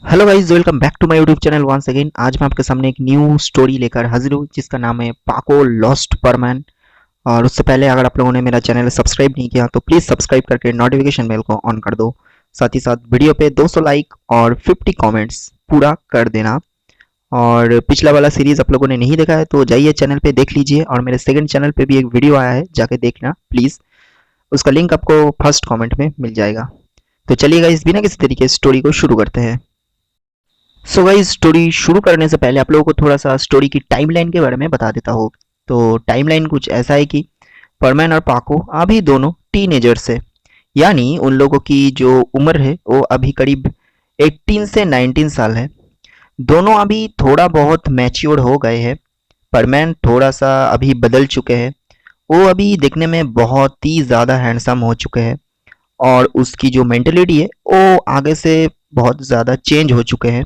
Hello guys, welcome back to my YouTube channel once again. आज मैं आपके सामने एक न्यू स्टोरी लेकर हाजिर हूँ जिसका नाम है पाको लॉस्ट परमैन। और उससे पहले अगर आप लोगों ने मेरा चैनल सब्सक्राइब नहीं किया तो प्लीज़ सब्सक्राइब करके नोटिफिकेशन बेल को ऑन कर दो। साथ ही साथ वीडियो पे 200 लाइक और 50 कमेंट्स पूरा कर देना। और पिछला वाला सीरीज आप लोगों ने नहीं देखा है तो जाइए चैनल पे देख लीजिए, और मेरे सेकंड चैनल पे भी एक वीडियो आया है, जाके देखना प्लीज़। उसका लिंक आपको फर्स्ट कॉमेंट में मिल जाएगा। तो चलिए गाइस, बिना किसी तरीके स्टोरी को शुरू करते हैं। सो गाइस, स्टोरी शुरू करने से पहले आप लोगों को थोड़ा सा स्टोरी की टाइमलाइन के बारे में बता देता हूँ। तो टाइमलाइन कुछ ऐसा है कि परमैन और पाको अभी दोनों टीनेजर्स है, यानी उन लोगों की जो उम्र है वो अभी करीब 18 से 19 साल है। दोनों अभी थोड़ा बहुत मैच्योर हो गए हैं। परमैन थोड़ा सा अभी बदल चुके हैं। वो अभी दिखने में बहुत ही ज़्यादा हैंडसम हो चुके हैं, और उसकी जो मेंटेलिटी है वो आगे से बहुत ज़्यादा चेंज हो चुके हैं।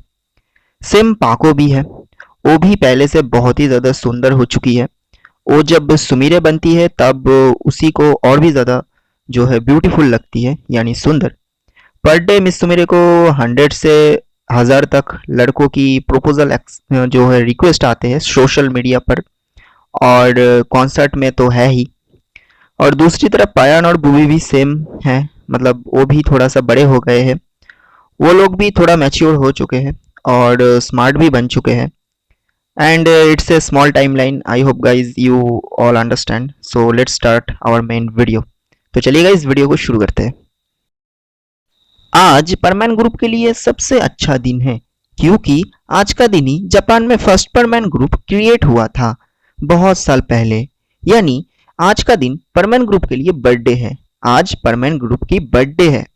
सेम पाको भी है, वो भी पहले से बहुत ही ज़्यादा सुंदर हो चुकी है। वो जब सुमीरे बनती है तब उसी को और भी ज़्यादा जो है ब्यूटीफुल लगती है, यानी सुंदर। पर डे मिस सुमीरे को 100 से 1000 तक लड़कों की प्रपोजल जो है रिक्वेस्ट आते हैं सोशल मीडिया पर, और कॉन्सर्ट में तो है ही। और दूसरी तरफ पायान और बुबी भी सेम है, मतलब वो भी थोड़ा सा बड़े हो गए हैं। वो लोग भी थोड़ा मैच्योर हो चुके हैं और स्मार्ट भी बन चुके हैं। And it's a small timeline. I hope guys you all understand. So let's start our main video. तो चलिए गाइस, वीडियो को शुरू करते हैं। आज परमैन ग्रुप के लिए सबसे अच्छा दिन है, क्योंकि आज का दिन ही जापान में फर्स्ट परमैन ग्रुप क्रिएट हुआ था, बहुत साल पहले। यानी आज का दिन परमैन ग्रुप के लिए बर्थडे है। आज परमैन ग्रुप की बर्थडे है,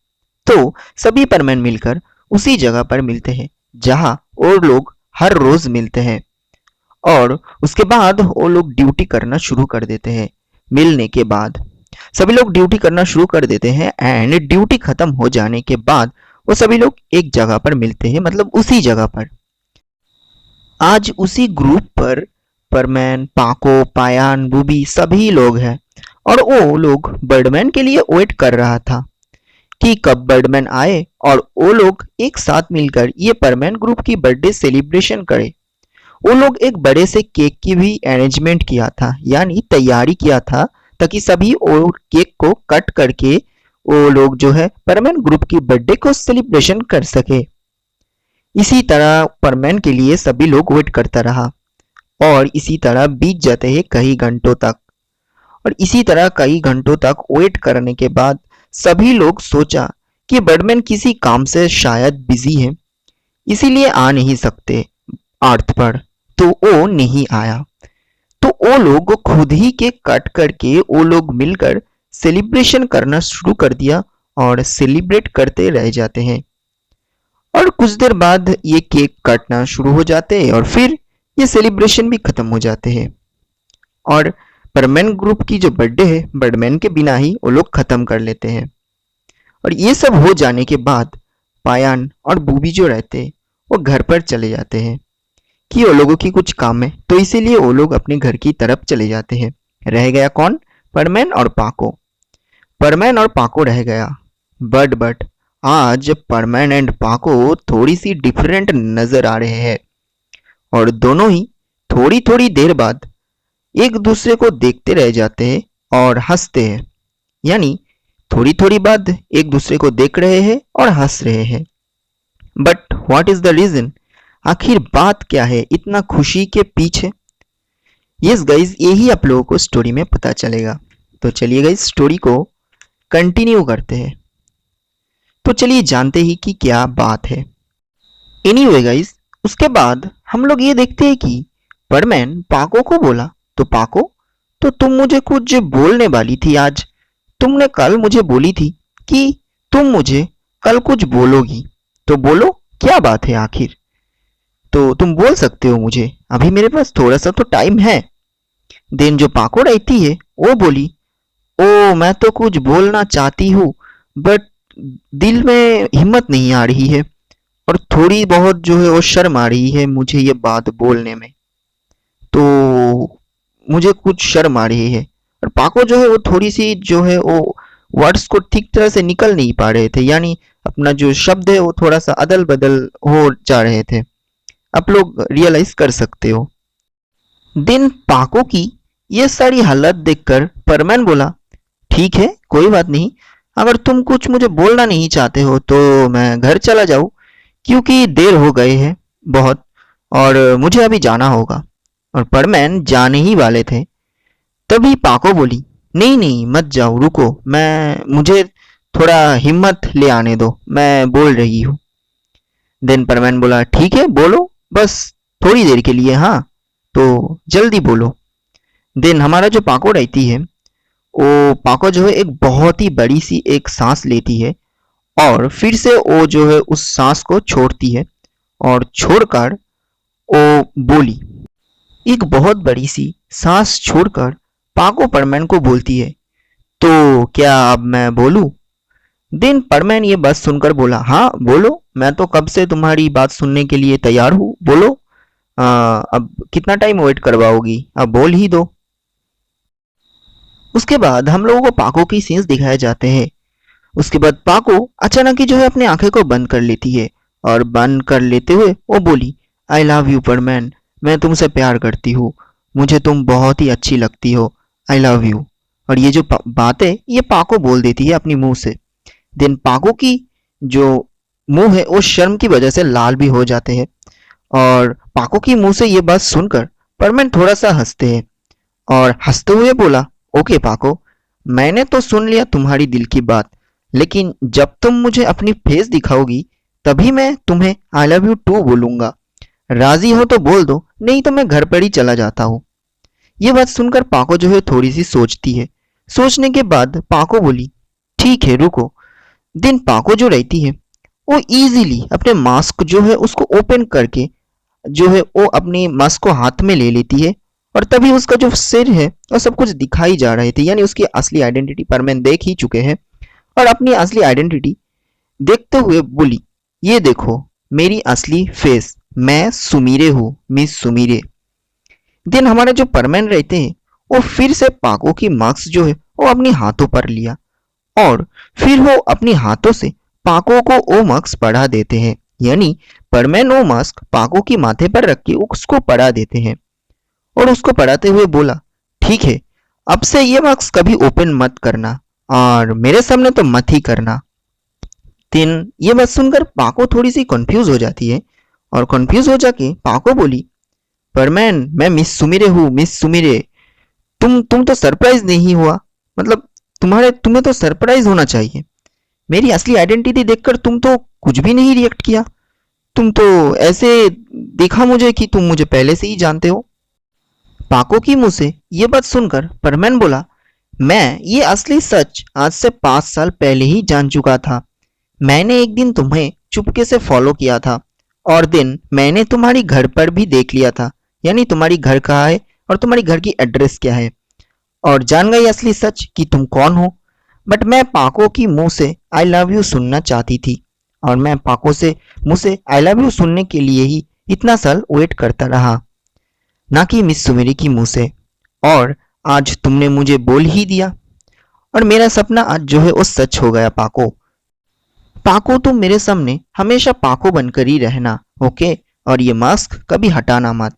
तो सभी परमैन मिलकर उसी जगह पर मिलते हैं जहां और लोग हर रोज मिलते हैं। और उसके बाद वो लोग ड्यूटी करना शुरू कर देते हैं। मिलने के बाद सभी लोग ड्यूटी करना शुरू कर देते हैं, एंड ड्यूटी खत्म हो जाने के बाद वो सभी लोग एक जगह पर मिलते हैं, मतलब उसी जगह पर। आज उसी ग्रुप पर परमैन, पाको, पायान, बूबी सभी लोग हैं। और वो लोग बर्डमैन के लिए वेट कर रहा था कि कब बर्डमैन आए और वो लोग एक साथ मिलकर ये परमैन ग्रुप की बर्थडे सेलिब्रेशन करें। वो लोग एक बड़े से केक की भी अरेंजमेंट किया था, यानी तैयारी किया था, ताकि सभी और केक को कट करके वो लोग जो है परमैन ग्रुप की बर्थडे को सेलिब्रेशन कर सके। इसी तरह परमैन के लिए सभी लोग वेट करता रहा, और इसी तरह बीत जाते हैं कई घंटों तक। और इसी तरह कई घंटों तक वेट करने के बाद सभी लोग सोचा कि बर्डमैन किसी काम से शायद बिजी है, इसीलिए आ नहीं सकते अर्थ पर। तो वो नहीं आया, तो वो लोग खुद ही केक कट करके वो लोग मिलकर सेलिब्रेशन करना शुरू कर दिया, और सेलिब्रेट करते रह जाते हैं। और कुछ देर बाद ये केक काटना शुरू हो जाते हैं, और फिर ये सेलिब्रेशन भी खत्म हो जाते हैं। और परमैन ग्रुप की जो बर्थडे है बर्डमैन के बिना ही वो लोग खत्म कर लेते हैं। और ये सब हो जाने के बाद पायान और बूबी जो रहते हैं वो घर पर चले जाते हैं कि वो लोगों की कुछ काम है, तो इसीलिए वो लोग अपने घर की तरफ चले जाते हैं। रह गया कौन? परमैन और पाको। परमैन और पाको रह गया। बट आज परमैन एंड पाको थोड़ी सी डिफरेंट नजर आ रहे हैं, और दोनों ही थोड़ी थोड़ी देर बाद एक दूसरे को देखते रह जाते हैं और हंसते हैं। यानी थोड़ी थोड़ी बाद एक दूसरे को देख रहे हैं और हंस रहे हैं। But what is the reason? आखिर बात क्या है इतना खुशी के पीछे? यस गाइज, यही आप लोगों को स्टोरी में पता चलेगा। तो चलिए गाइज, स्टोरी को कंटिन्यू करते हैं। तो चलिए जानते ही कि क्या बात है। एनीवे गाइज, उसके बाद हम लोग ये देखते हैं कि परमैन पाको को बोला, तो पाको, तो तुम मुझे कुछ बोलने वाली थी आज। तुमने कल मुझे बोली थी कि तुम मुझे कल कुछ बोलोगी, तो बोलो क्या बात है आखिर। तो तुम बोल सकते हो मुझे, अभी मेरे पास थोड़ा सा तो टाइम है। देन जो पाको रहती है वो बोली, ओ मैं तो कुछ बोलना चाहती हूँ, बट दिल में हिम्मत नहीं आ रही है, और थोड़ी बहुत जो है वो शर्म आ रही है मुझे ये बात बोलने में। तो मुझे कुछ शर्म आ रही है। और पाको जो है वो थोड़ी सी जो है वो वर्ड्स को ठीक तरह से निकल नहीं पा रहे थे, यानी अपना जो शब्द है वो थोड़ा सा अदल बदल हो जा रहे थे। आप लोग रियलाइज कर सकते हो। दिन पाको की ये सारी हालत देखकर परमैन बोला, ठीक है कोई बात नहीं, अगर तुम कुछ मुझे बोलना नहीं चाहते हो तो मैं घर चला जाऊं, क्योंकि देर हो गए है बहुत और मुझे अभी जाना होगा। और परमैन जाने ही वाले थे, तभी पाको बोली, नहीं नहीं मत जाओ, रुको, मुझे थोड़ा हिम्मत ले आने दो, मैं बोल रही हूँ। देन परमैन बोला, ठीक है बोलो, बस थोड़ी देर के लिए, हाँ तो जल्दी बोलो। देन हमारा जो पाको रहती है, वो पाको जो है एक बहुत ही बड़ी सी एक सांस लेती है और फिर से वो जो है उस सांस को छोड़ती है और छोड़कर वो बोली, एक बहुत बड़ी सी सांस छोड़कर पाको परमैन को बोलती है, तो क्या अब मैं बोलूं? देन परमैन ये बात सुनकर बोला, हाँ बोलो, मैं तो कब से तुम्हारी बात सुनने के लिए तैयार हूँ, बोलो। अब कितना टाइम वेट करवाओगी, अब बोल ही दो। उसके बाद हम लोगों को पाको की सीन्स दिखाए जाते हैं। उसके बाद पाको अचानक ही जो है अपनी आंखें को बंद कर लेती है और बंद कर लेते हुए वो बोली, आई लव यू परमैन, मैं तुमसे प्यार करती हूँ, मुझे तुम बहुत ही अच्छी लगती हो, आई लव यू। और ये जो बात है ये पाको बोल देती है अपनी मुंह से। देन पाको की जो मुंह है वो शर्म की वजह से लाल भी हो जाते हैं और पाको की मुंह से ये बात सुनकर परमैन थोड़ा सा हंसते हैं और हंसते हुए बोला, ओके पाको, मैंने तो सुन लिया तुम्हारी दिल की बात, लेकिन जब तुम मुझे अपनी फेस दिखाओगी तभी मैं तुम्हें आई लव यू टू बोलूंगा, राजी हो तो बोल दो, नहीं तो मैं घर पर ही चला जाता हूँ। ये बात सुनकर पाको जो है थोड़ी सी सोचती है। सोचने के बाद पाको बोली, ठीक है रुको। दिन पाको जो रहती है वो इजीली अपने मास्क जो है उसको ओपन करके जो है वो अपनी मास्क को हाथ में ले लेती है और तभी उसका जो सिर है वो सब कुछ दिखाई जा रहे थे, यानी उसकी असली आइडेंटिटी परमैन देख ही चुके हैं। और अपनी असली आइडेंटिटी देखते हुए बोली, ये देखो मेरी असली फेस, मैं सुमीरे हूँ, मिस सुमीरे। देन हमारे जो परमैन रहते हैं वो फिर से पाको की मास्क जो है वो अपनी हाथों पर लिया और फिर वो अपनी हाथों से पाको को वो मास्क पढ़ा देते हैं, यानी परमैन वो मास्क पाको की माथे पर रख के उसको पढ़ा देते हैं और उसको पढ़ाते हुए बोला, ठीक है अब से ये मास्क कभी ओपन मत करना और मेरे सामने तो मत ही करना। दिन ये बात सुनकर पाको थोड़ी सी कंफ्यूज हो जाती है और कंफ्यूज हो जाके पाको बोली, परमैन मैं मिस सुमिरे हूँ, मिस सुमिरे, तुम तो सरप्राइज नहीं हुआ, मतलब तुम्हें तो सरप्राइज होना चाहिए, मेरी असली आइडेंटिटी देखकर तुम तो कुछ भी नहीं रिएक्ट किया, तुम तो ऐसे देखा मुझे कि तुम मुझे पहले से ही जानते हो। पाको की मुंह से ये बात सुनकर परमैन बोला, मैं ये असली सच आज से 5 साल पहले ही जान चुका था। मैंने एक दिन तुम्हें चुपके से फॉलो किया था और दिन मैंने तुम्हारी घर पर भी देख लिया था, यानी तुम्हारी घर कहाँ है और तुम्हारी घर की एड्रेस क्या है, और जान गई असली सच कि तुम कौन हो। बट मैं पाको की मुंह से आई लव यू सुनना चाहती थी और मैं पाको से मुंह से आई लव यू सुनने के लिए ही इतना साल वेट करता रहा, ना कि मिस सुमेरी की मुंह से। और आज तुमने मुझे बोल ही दिया और मेरा सपना आज जो है वो सच हो गया। पाको पाको तुम मेरे सामने हमेशा पाको बनकर ही रहना, ओके, और ये मास्क कभी हटाना मत।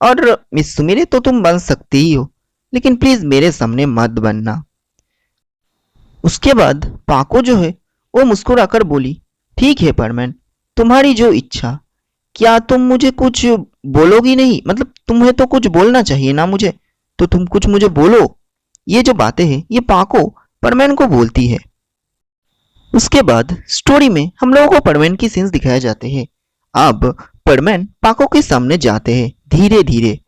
और मिस सुमेरी तो तुम बन सकती ही हो, लेकिन प्लीज मेरे सामने मत बनना। उसके बाद पाको जो है वो मुस्कुराकर बोली, ठीक है परमैन, तुम्हारी जो इच्छा, क्या तुम मुझे कुछ बोलोगी नहीं, मतलब तुम्हें तो कुछ बोलना चाहिए ना मुझे, तो तुम कुछ मुझे बोलो। ये जो बातें हैं ये पाको परमैन को बोलती है। उसके बाद स्टोरी में हम लोगों को परमैन की सीन्स दिखाए जाते हैं। अब परमैन पाको के सामने जाते हैं धीरे धीरे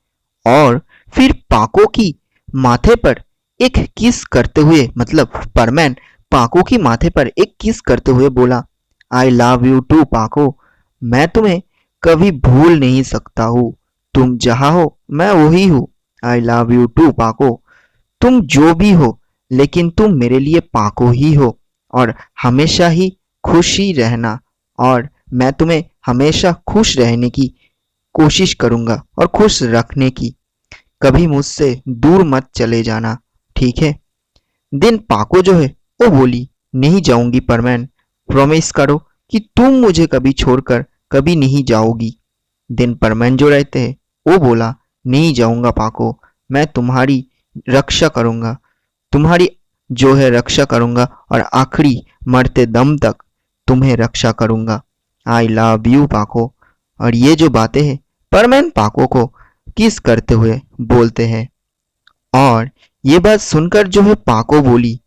और फिर पाको की माथे पर एक किस करते हुए, मतलब परमैन पाको की माथे पर एक किस करते हुए बोला, आई लव यू टू पाको, मैं तुम्हें कभी भूल नहीं सकता हूँ, तुम जहाँ हो मैं वही हूँ, आई लव यू टू पाको, तुम जो भी हो लेकिन तुम मेरे लिए पाको ही हो और हमेशा ही खुश ही रहना, और मैं तुम्हें हमेशा खुश रहने की कोशिश करूंगा और खुश रखने की, कभी मुझसे दूर मत चले जाना, ठीक है। दिन पाको जो है वो बोली, नहीं जाऊंगी परमैन, प्रॉमिस करो कि तुम मुझे कभी छोड़कर कभी नहीं जाओगी। देन परमैन जो रहते हैं वो बोला, नहीं जाऊंगा पाको, मैं तुम्हारी रक्षा करूंगा, तुम्हारी जो है रक्षा करूंगा और आखिरी मरते दम तक तुम्हें रक्षा करूंगा। आई लव यू पाको। और ये जो बातें हैं परमैन पाको को किस करते हुए बोलते हैं। और ये बात सुनकर जो है पाको बोली,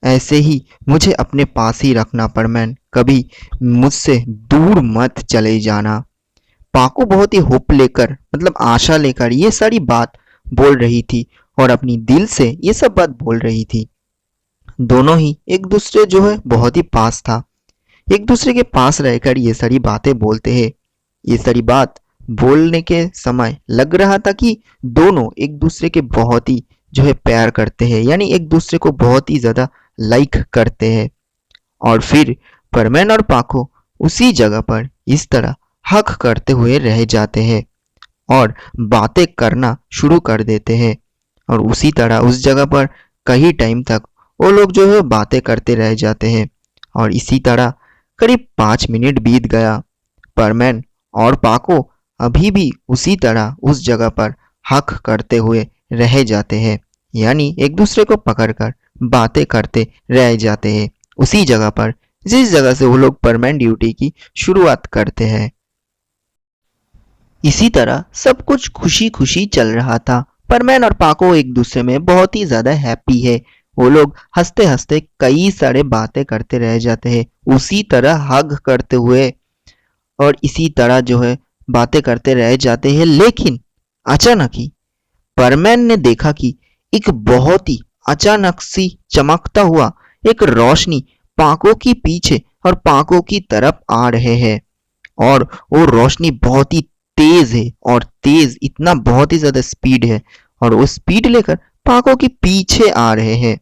ऐसे ही मुझे अपने पास ही रखना परमैन, कभी मुझसे दूर मत चले जाना। पाको बहुत ही होप लेकर मतलब आशा लेकर ये सारी बात बोल रही थी और अपनी दिल से ये सब बात बोल रही थी। दोनों ही एक दूसरे जो है बहुत ही पास था, एक दूसरे के पास रहकर ये सारी बातें बोलते हैं। ये सारी बात बोलने के समय लग रहा था कि दोनों एक दूसरे के बहुत ही जो है प्यार करते हैं, यानी एक दूसरे को बहुत ही ज्यादा लाइक करते हैं। और फिर परमैन और पाको उसी जगह पर इस तरह हक करते हुए रह जाते हैं और बातें करना शुरू कर देते हैं। और उसी तरह उस जगह पर कई टाइम तक वो लोग जो है बातें करते रह जाते हैं। और इसी तरह करीब 5 मिनट बीत गया। परमैन और पाको अभी भी उसी तरह उस जगह पर हक करते हुए रह जाते हैं, यानी एक दूसरे को पकड़कर बातें करते रह जाते हैं उसी जगह पर जिस जगह से वो लोग परमानेंट ड्यूटी की शुरुआत करते हैं। इसी तरह सब कुछ खुशी खुशी चल रहा था। परमैन और पाको एक दूसरे में बहुत ही ज्यादा हैप्पी है। वो लोग हंसते हंसते कई सारे बातें करते रह जाते हैं उसी तरह हग करते हुए, और इसी तरह जो है बातें करते रह जाते हैं। लेकिन अचानक ही परमैन ने देखा कि एक बहुत ही अचानक सी चमकता हुआ एक रोशनी पाको की पीछे और पाको की तरफ आ रहे हैं। और वो रोशनी बहुत ही तेज है, और तेज इतना बहुत ही ज्यादा स्पीड है, और वो स्पीड लेकर पाको के पीछे आ रहे हैं।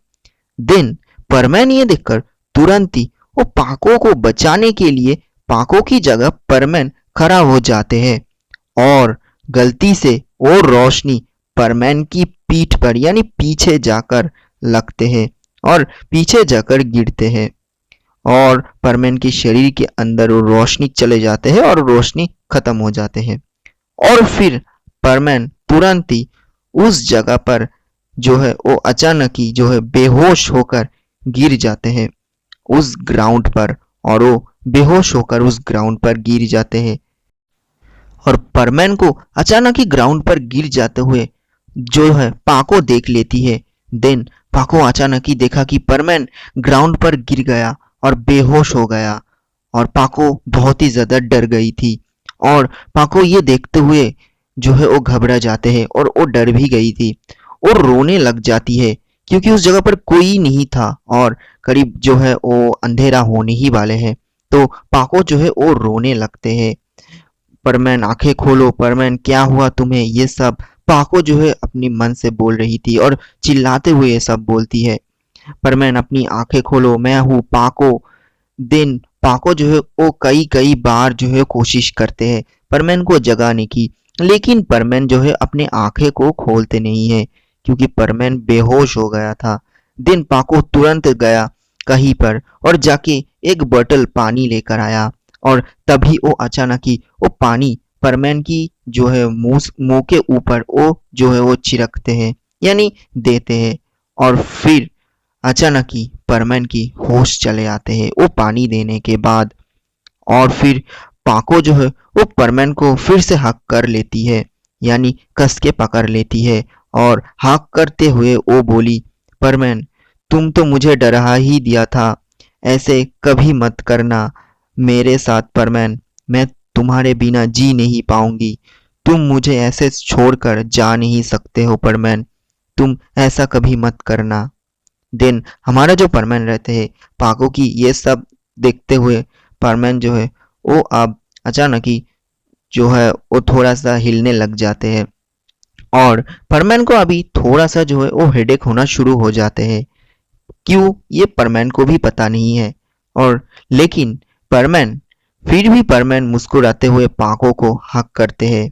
देन परमैन ये देखकर तुरंत ही वो पाको को बचाने के लिए पाको की जगह परमैन खड़ा हो जाते हैं और गलती से वो रोशनी परमैन की पीठ पर यानी पीछे जाकर लगते हैं और पीछे जाकर गिरते हैं और परमैन के शरीर के अंदर वो रोशनी चले जाते हैं और रोशनी खत्म हो जाते हैं। और फिर परमैन तुरंत ही उस जगह पर जो है वो अचानक ही जो है बेहोश होकर गिर जाते हैं उस ग्राउंड पर, और वो बेहोश होकर उस ग्राउंड पर गिर जाते हैं। और परमैन को अचानक ही ग्राउंड पर गिर जाते हुए जो है पाको देख लेती है। देन पाको अचानक ही देखा कि परमैन ग्राउंड पर गिर गया और बेहोश हो गया, और पाको बहुत ही ज्यादा डर गई थी। और पाको ये देखते हुए जो है वो घबरा जाते हैं और वो डर भी गई थी और रोने लग जाती है क्योंकि उस जगह पर कोई नहीं था और करीब जो है वो अंधेरा होने ही वाले हैं। तो पाको जो है वो रोने लगते हैं। परमैन आंखें खोलो, परमैन क्या हुआ तुम्हें, ये सब पाको जो है अपनी मन से बोल रही थी और चिल्लाते हुए ये सब बोलती है। परमैन अपनी आंखें खोलो, मैं हूँ पाको। दिन पाको जो है वो कई कई बार जो है कोशिश करते हैं परमैन को जगाने की, लेकिन परमैन जो है अपने आंखें को खोलते नहीं है क्योंकि परमैन बेहोश हो गया था। दिन पाको तुरंत गया कहीं पर और जाके एक बोतल पानी लेकर आया, और तभी वो अचानक ही वो पानी परमैन की जो है मुंह के ऊपर वो जो है वो छिड़कते हैं यानी देते हैं। और फिर अचानक ही परमैन की होश चले आते हैं वो पानी देने के बाद। और फिर पाको जो है वो परमैन को फिर से हक कर लेती है यानी कस के पकड़ लेती है और हक करते हुए वो बोली, परमैन तुम तो मुझे डरा ही दिया था, ऐसे कभी मत करना मेरे साथ परमैन, मैं तुम्हारे बिना जी नहीं पाऊंगी, तुम मुझे ऐसे छोड़कर जा नहीं सकते हो परमैन, तुम ऐसा कभी मत करना। देन हमारा जो परमैन रहते हैं पाको की ये सब देखते हुए परमैन जो है वो अब अचानक ही जो है वो थोड़ा सा हिलने लग जाते हैं और परमैन को अभी थोड़ा सा जो है वो हेडेक होना शुरू हो जाते हैं। क्यों ये परमैन को भी पता नहीं है। और लेकिन परमैन फिर भी परमैन मुस्कुराते हुए पाको को हक करते हैं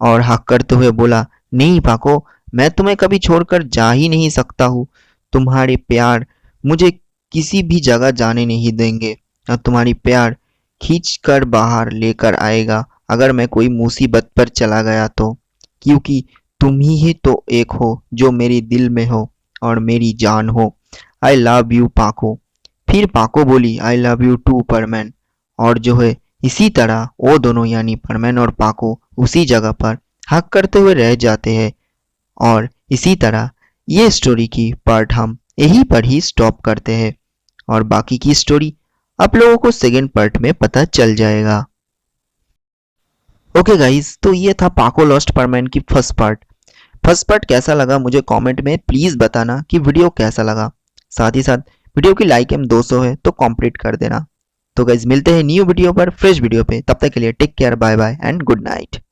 और हक करते हुए बोला, नहीं पाको, मैं तुम्हें कभी छोड़कर जा ही नहीं सकता हूँ, तुम्हारे प्यार मुझे किसी भी जगह जाने नहीं देंगे, और तुम्हारी प्यार खींच कर बाहर लेकर आएगा अगर मैं कोई मुसीबत पर चला गया तो, क्योंकि तुम ही तो एक हो जो मेरे दिल में हो और मेरी जान हो। आई लव यू पाको। फिर पाको बोली आई लव यू टू परमैन। और जो है इसी तरह वो दोनों यानी परमैन और पाको उसी जगह पर हक करते हुए रह जाते हैं। और इसी तरह ये स्टोरी की पार्ट हम यहीं पर ही स्टॉप करते हैं और बाकी की स्टोरी आप लोगों को सेकेंड पार्ट में पता चल जाएगा। ओके गाइस, तो ये था पाको लॉस्ट परमैन की फर्स्ट पार्ट। फर्स्ट पार्ट कैसा लगा मुझे कमेंट में प्लीज बताना कि वीडियो कैसा लगा। साथ ही साथ वीडियो की लाइक एम 200 है तो कंप्लीट कर देना। तो गाइस मिलते हैं न्यू वीडियो पर, फ्रेश वीडियो पे। तब तक के लिए take care, bye bye and good night.